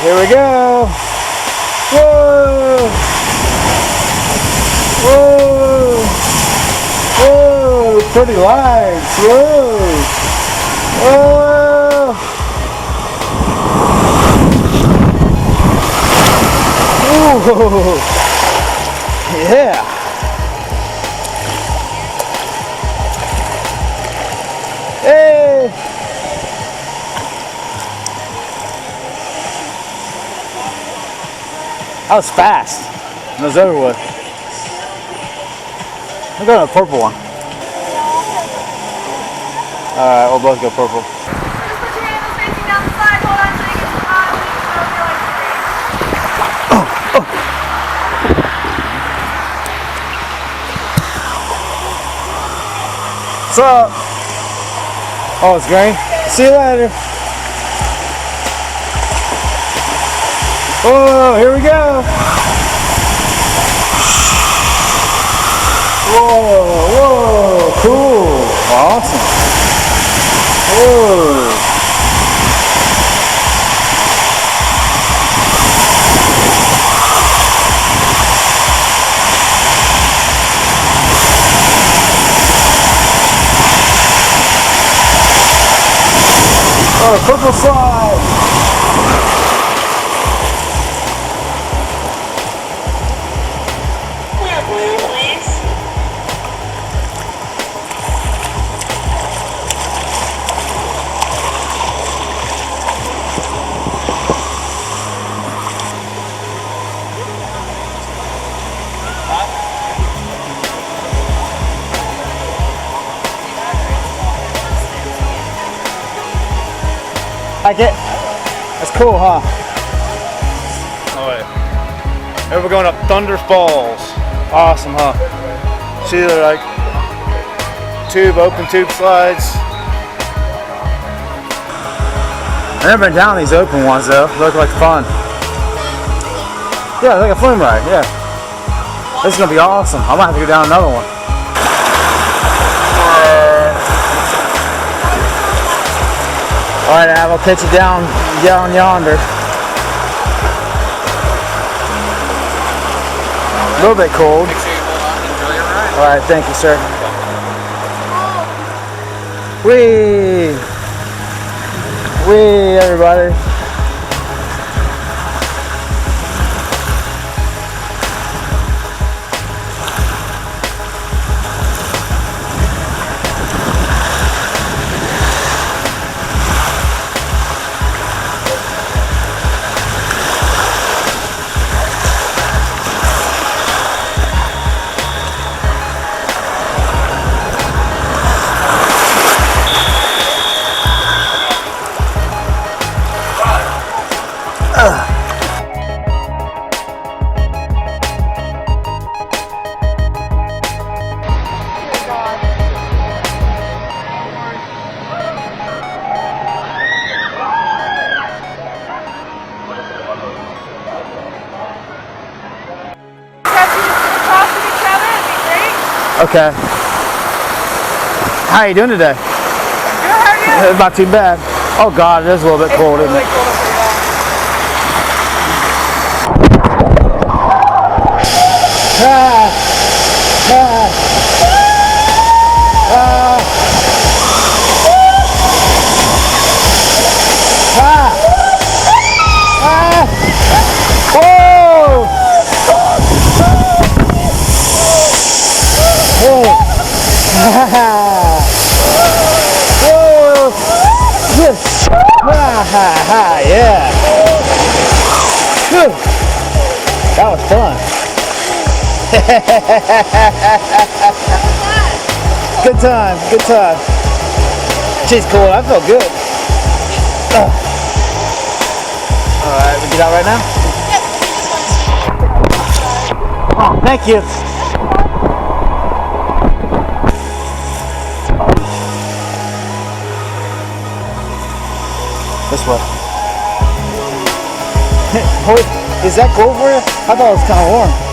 Here we go. Whoa. Whoa. Whoa. Pretty lights. Whoa. Whoa. Ooh. Yeah. Hey. That was fast. It was over with. I'm going to a purple one. Alright, we'll both go purple. Just put your handles facing down the side. Hold on until you get to the bottom. What's up? Oh, it's green. See you later. Oh, here we go. Whoa, whoa, cool. Awesome. Whoa. Oh, purple slide. Like it? That's cool, huh? Oh yeah. And we're going up Thunder Falls. Awesome, huh? See, they're like open tube slides. I've never been down these open ones though. They look like fun. Yeah, like a flume ride, yeah. This is gonna be awesome. I might have to go down another one. Alright, Ab, I'll catch you down yonder. A little bit cold. Alright, thank you, sir. Whee! Whee, everybody. Okay. How are you doing today? Good, how are you? Not too bad. Oh God, it is a little bit cold, isn't it? Whoa! Yes! Yeah! Whew. That was fun. Good time, good time. She's cool, I feel good. Alright, we get out right now? Yep. Oh, thank you. This way. Is that cold for you? I thought it was kind of warm.